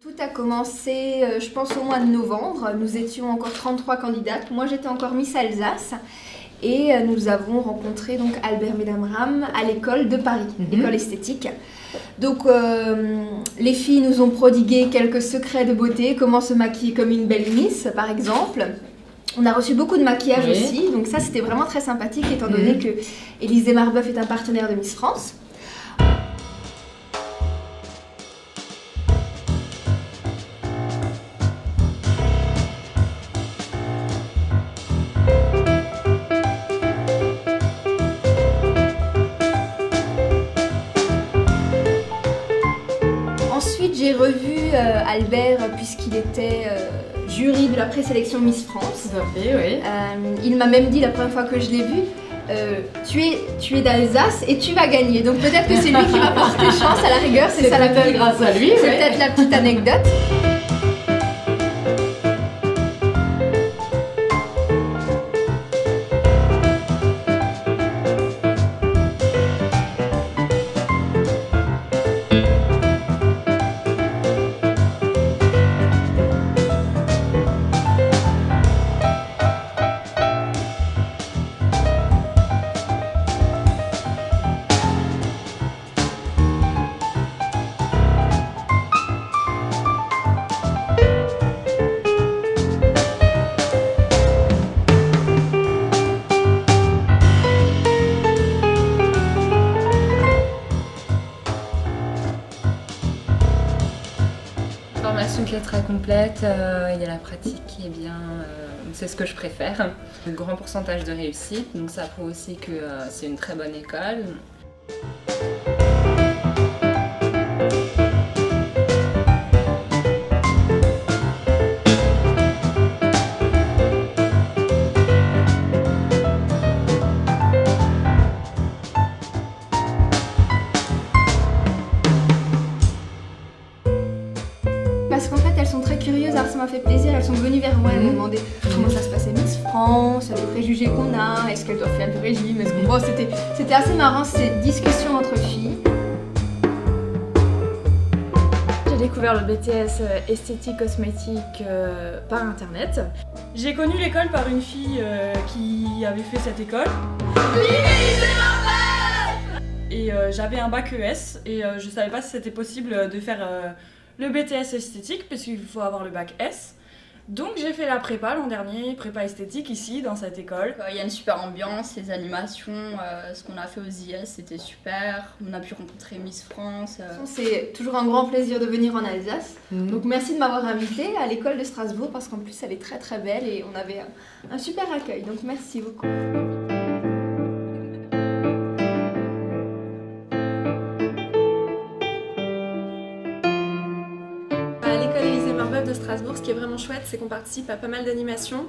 Tout a commencé, je pense, au mois de novembre. Nous étions encore 33 candidates. Moi, j'étais encore Miss Alsace. Et nous avons rencontré donc Albert Medamram à l'école de Paris, l'école esthétique. Donc, les filles nous ont prodigué quelques secrets de beauté, comment se maquiller comme une belle Miss, par exemple. On a reçu beaucoup de maquillage aussi, donc ça, c'était vraiment très sympathique, étant donné que Élisée Marbeuf est un partenaire de Miss France. Ensuite, j'ai revu Albert puisqu'il était jury de la présélection Miss France. Tout à fait, oui. Il m'a même dit la première fois que je l'ai vu, tu es d'Alsace et tu vas gagner. Donc peut-être que c'est lui qui m'a porté chance à la rigueur. C'est ça peut-être grâce à lui. C'est peut-être la petite anecdote. Formation qui est très complète, il y a la pratique qui est bien, c'est ce que je préfère. Un grand pourcentage de réussite, donc ça prouve aussi que c'est une très bonne école. Parce qu'en fait, elles sont très curieuses, alors ça m'a fait plaisir, elles sont venues vers moi, elles m'ont demandé comment ça se passait Miss France, les préjugés qu'on a, est-ce qu'elles doivent faire du régime, bon, c'était assez marrant, cette discussion entre filles. J'ai découvert le BTS esthétique cosmétique par internet. J'ai connu l'école par une fille qui avait fait cette école. Et j'avais un bac ES et je savais pas si c'était possible de faire le BTS esthétique parce qu'il faut avoir le bac S. Donc j'ai fait la prépa l'an dernier, prépa esthétique ici dans cette école. Il y a une super ambiance, les animations, ce qu'on a fait aux IS c'était super. On a pu rencontrer Miss France. C'est toujours un grand plaisir de venir en Alsace. Donc merci de m'avoir invitée à l'école de Strasbourg parce qu'en plus elle est très très belle et on avait un super accueil. Donc merci beaucoup. De Strasbourg, ce qui est vraiment chouette, c'est qu'on participe à pas mal d'animations,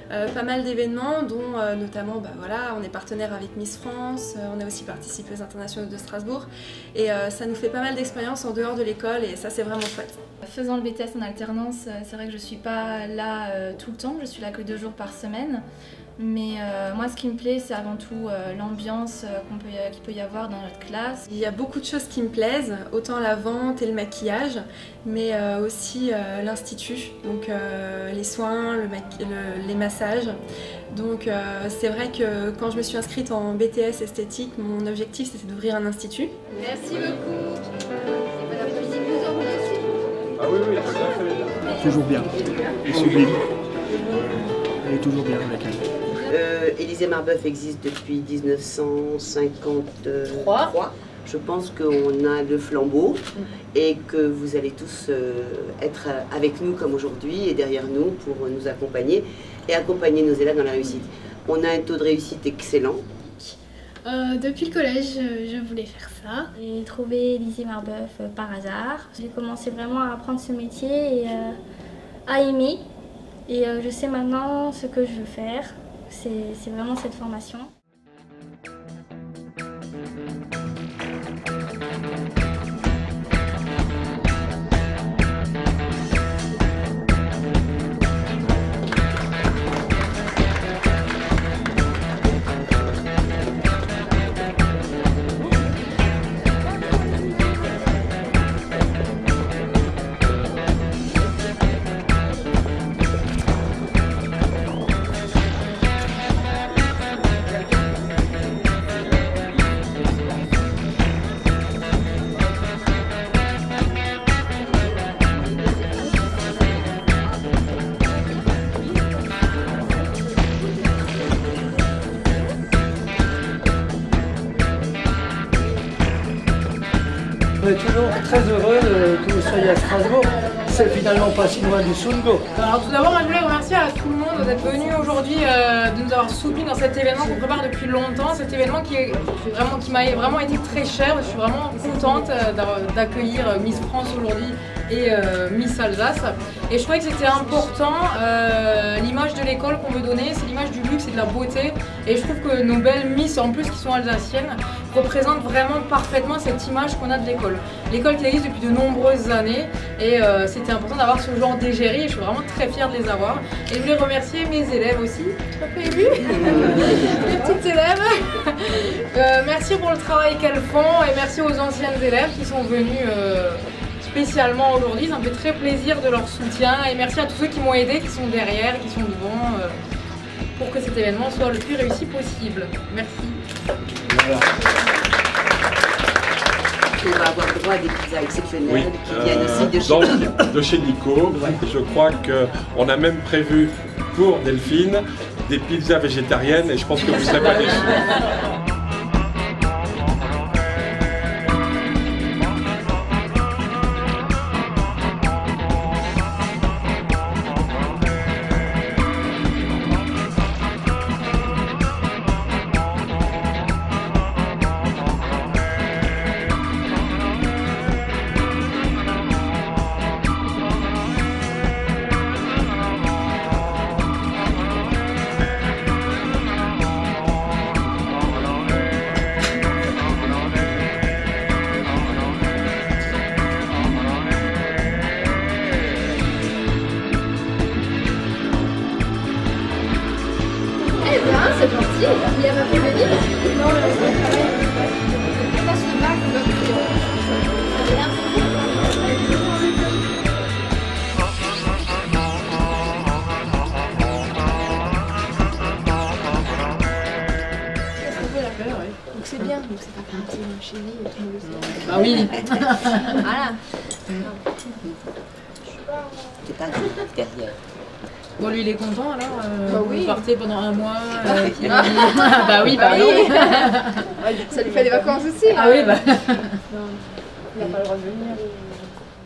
pas mal d'événements, dont notamment, voilà, on est partenaire avec Miss France, on a aussi participé aux internationaux de Strasbourg, et ça nous fait pas mal d'expériences en dehors de l'école, et ça c'est vraiment chouette. Faisant le BTS en alternance, c'est vrai que je suis pas là tout le temps, je suis là que 2 jours par semaine. Mais moi ce qui me plaît c'est avant tout l'ambiance qu'il peut y avoir dans notre classe. Il y a beaucoup de choses qui me plaisent, autant la vente et le maquillage, mais aussi l'institut, donc les soins, les massages. Donc c'est vrai que quand je me suis inscrite en BTS esthétique, mon objectif c'était d'ouvrir un institut. Merci beaucoup. Et Madame Brigitte nous en remercie. Ah oui, oui, tout à fait. Toujours bien. Et sublime. Elle est toujours bien avec elle. Élisée Marbeuf existe depuis 1953. Je pense qu'on a le flambeau et que vous allez tous être avec nous comme aujourd'hui et derrière nous pour nous accompagner et accompagner nos élèves dans la réussite. On a un taux de réussite excellent. Depuis le collège, je voulais faire ça. J'ai trouvé Élisée Marbeuf par hasard. J'ai commencé vraiment à apprendre ce métier et à aimer. Et je sais maintenant ce que je veux faire. C'est vraiment cette formation. très heureux que vous soyez à Strasbourg. C'est finalement pas si loin du Sungo. Alors tout d'abord, moi je voulais remercier à tout le monde d'être venu aujourd'hui, de nous avoir soutenus dans cet événement qu'on prépare depuis longtemps. Cet événement qui m'a vraiment été très cher. Je suis vraiment contente d'accueillir Miss France aujourd'hui et Miss Alsace. Et je trouvais que c'était important, l'image de l'école qu'on veut donner, c'est l'image du luxe et de la beauté. Et je trouve que nos belles Miss, en plus qui sont alsaciennes, représentent vraiment parfaitement cette image qu'on a de l'école. L'école qui existe depuis de nombreuses années et c'était important d'avoir ce genre d'égérie et je suis vraiment très fière de les avoir. Et je voulais remercier mes élèves aussi, tu as pas ému les petites élèves. Merci pour le travail qu'elles font et merci aux anciennes élèves qui sont venues spécialement aujourd'hui. Ça me fait très plaisir de leur soutien et merci à tous ceux qui m'ont aidé, qui sont derrière, qui sont devant pour que cet événement soit le plus réussi possible. Merci. Voilà. On va avoir droit à des pizzas exceptionnelles qui viennent aussi de chez Nico. De chez Nico. Je crois qu'on a même prévu pour Delphine des pizzas végétariennes et je pense que vous ne serez pas déçus. C'est gentil, il a pas fait venir. Non, mais on va travailler. On passe le bac, on va donc c'est bien, donc c'est pas comme un petit chéri, tout le monde le sait. Ah oui. Voilà. C'est pas derrière. Bon, lui il est content alors bah oui. Vous partez pendant un mois bah oui, bah oui. Ça lui fait des vacances aussi. Ah oui, bah. Non, il n'a pas le droit de venir.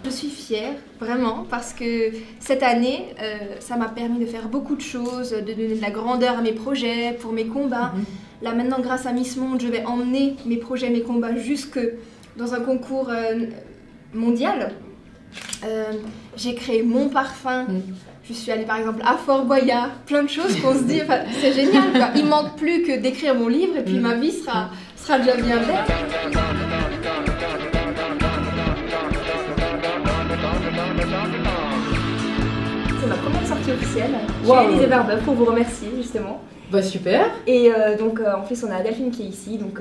Je suis fière, vraiment, parce que cette année, ça m'a permis de faire beaucoup de choses, de donner de la grandeur à mes projets, pour mes combats. Là maintenant, grâce à Miss Monde, je vais emmener mes projets, mes combats jusque dans un concours mondial. J'ai créé mon parfum. Je suis allée par exemple à Fort Boyard, plein de choses qu'on se dit, enfin, c'est génial quoi. Il manque plus que d'écrire mon livre et puis ma vie sera déjà bien belle. C'est ma première sortie officielle. J'ai Élisée Barbeuf pour vous remercier justement. Bah super. Et donc en plus on a Delphine qui est ici, donc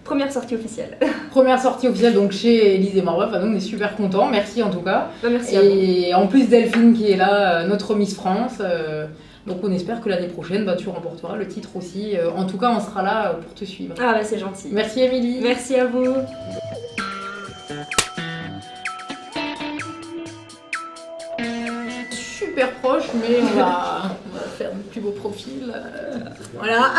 première sortie officielle. Première sortie officielle donc chez Élisée Barbeuf, on est super contents, merci en tout cas. Bah, merci et en plus Delphine qui est là, notre Miss France, donc on espère que l'année prochaine tu remporteras le titre aussi. En tout cas on sera là pour te suivre. Ah bah c'est gentil. Merci Émilie. Merci à vous. Super proche, mais on va faire de plus beaux profils. Voilà.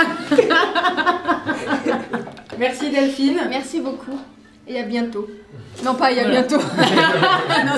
Merci Delphine. Merci beaucoup. Et à bientôt. Non, pas à bientôt. Non,